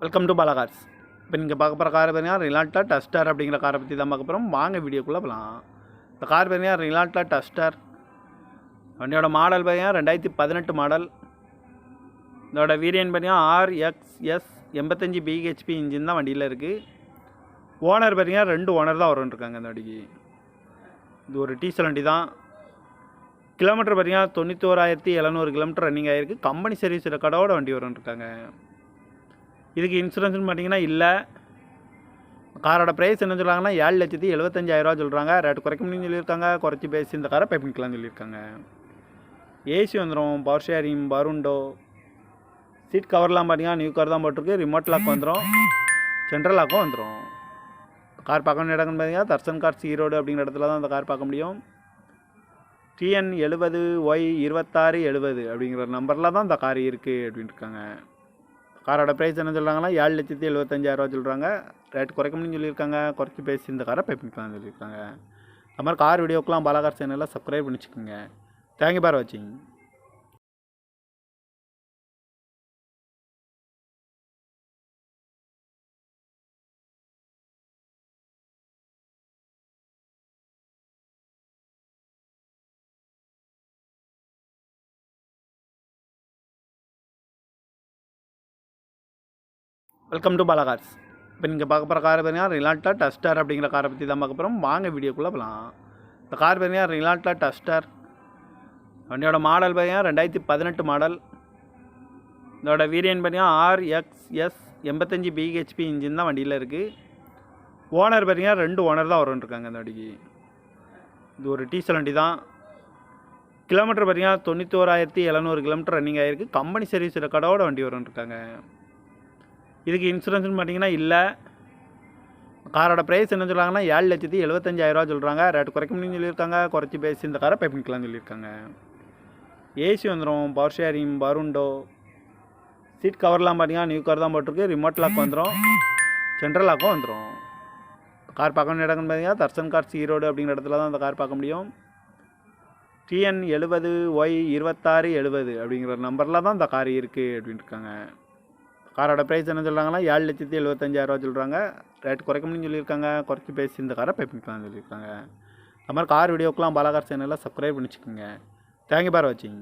Welcome to Bala Cars. இப்போ நீங்கள் பார்க்க போகிற கார் பார்த்தீங்கன்னா ரிலாட்டா டஸ்டர் அப்படிங்கிற காரை பற்றி தான் பார்க்க போகிறோம். வாங்க வீடியோக்குள்ளே போகலாம். இந்த கார் பார்த்தீங்கன்னா ரிலாட்டா டஸ்டர். வண்டியோட மாடல் பார்த்தீங்கன்னா 2018 மாடல். இதோட வேரியன்ட் பார்த்தீங்கன்னா RXS 85 BHP இன்ஜின் தான் வண்டியில் இருக்குது. ஓனர் பார்த்தீங்கன்னா 2 ஓனர் தான் வரும்ன்ருக்காங்க இந்த வண்டிக்கு. இது ஒரு டீசல் வண்டி தான். கிலோமீட்டர் பார்த்தீங்கன்னா 91,700 கிலோமீட்டர் ரன்னிங் ஆகிருக்கு. கம்பெனி சர்வீஸ் ரெக்கார்டோட வண்டி வரும்ன்ருக்காங்க. இதுக்கு இன்சூரன்ஸ்னு பார்த்தீங்கன்னா இல்லை. காரோட ப்ரைஸ் என்ன சொல்கிறாங்கன்னா 7,75,000 சொல்கிறாங்க. ரேட் குறைக்க முடியும்னு சொல்லியிருக்காங்க. குறைச்சி பேசி இந்த காரை பே பண்ணிக்கலாம்னு சொல்லியிருக்காங்க. ஏசி வந்துடும், பவர் ஷேரிங், பருண்டோ, சீட் கவர்லாம் பார்த்தீங்கன்னா நியூ கவர் தான் போட்டிருக்கு. ரிமோட் லாக் வந்துடும், சென்ட்ரல் லாக்கும் வந்துடும். கார் பார்க்க வேண்டிய இடம்னு பார்த்தீங்கன்னா தர்சன் கார்ஸ் ஈரோடு அப்படிங்கிற இடத்துல தான் அந்த கார் பார்க்க முடியும். TN 70Y2670 அப்படிங்கிற நம்பரில் தான் இந்த கார் இருக்குது அப்படின்னு இருக்காங்க. காரோட ப்ரைஸ் என்ன சொல்கிறாங்கன்னா 7,75,000 சொல்கிறாங்க. ரேட் குறைக்க முடியும்னு சொல்லியிருக்காங்க. குறைச்சி பேசி இந்த காரை பே பண்ணிக்கலாம்னு சொல்லியிருக்காங்க. அது மாதிரி கார் வீடியோக்கெலாம் பாலாகார் சேனலில் சப்ஸ்கிரைப் பண்ணி வச்சுக்கோங்க. தேங்க்யூ ஃபார் வாட்சிங். Welcome to Bala Cars. இப்போ நீங்கள் பார்க்க போகிற கார் பார்த்தீங்கன்னா ரிலாட்டா டஸ்டர் அப்படிங்கிற காரை பற்றி தான் பார்க்க போகிறோம். வாங்க வீடியோக்குள்ளே போகலாம். இந்த கார் பார்த்தீங்கன்னா ரிலாட்டா டஸ்டர். வண்டியோட மாடல் பார்த்தீங்கன்னா 2018 மாடல். இதோட வேரியன்ட் பார்த்தீங்கன்னா RXS 85 BHP இன்ஜின் தான் வண்டியில் இருக்குது. ஓனர் பார்த்தீங்கன்னா 2 ஓனர் தான் வரும்ன்ருக்காங்க இந்த வண்டிக்கு. இது ஒரு டீசல் வண்டி தான். கிலோமீட்டர் பார்த்தீங்கன்னா 91,700 கிலோமீட்டர் ரன்னிங் ஆகிருக்கு. கம்பெனி சர்வீஸ் ரெக்கார்டோட வண்டி வரும்ன்ருக்காங்க. இதுக்கு இன்சூரன்ஸ்னு பார்த்தீங்கன்னா இல்லை. காரோட ப்ரைஸ் என்ன சொல்கிறாங்கன்னா 7,75,000 சொல்கிறாங்க. ரேட் குறைக்க முடியும்னு சொல்லியிருக்காங்க. குறைச்சி பேசி இந்த காரை பே பண்ணிக்கலாம்னு சொல்லியிருக்காங்க. ஏசி வந்துடும், பவர் ஷேரிங், பருண்டோ, சீட் கவர்லாம் பார்த்தீங்கன்னா நியூ கவர் தான் போட்டிருக்கு. ரிமோட் லாக் வந்துடும், சென்ட்ரல் லாக்கும் வந்துடும். கார் பார்க்க வேண்டிய இடம்னு பார்த்தீங்கன்னா தர்சன் கார்ஸ் ஈரோடு அப்படிங்கிற இடத்துல தான் அந்த கார் பார்க்க முடியும். TN 70Y2670 அப்படிங்கிற நம்பரில் தான் இந்த கார் இருக்குது அப்படின்னு இருக்காங்க. காரோட ப்ரைஸ் என்ன சொல்கிறாங்கன்னா 7,75,000 சொல்கிறாங்க. ரேட் குறைக்க முடியும்னு சொல்லியிருக்காங்க. குறைச்சி பேசி இந்த காரை பே பண்ணிக்கலாம்னு சொல்லியிருக்காங்க. அது மாதிரி கார் வீடியோக்கெலாம் பாலாகார் சேனலில் சப்ஸ்கிரைப் பண்ணி வச்சுக்கோங்க. தேங்க்யூ ஃபார் வாட்சிங்.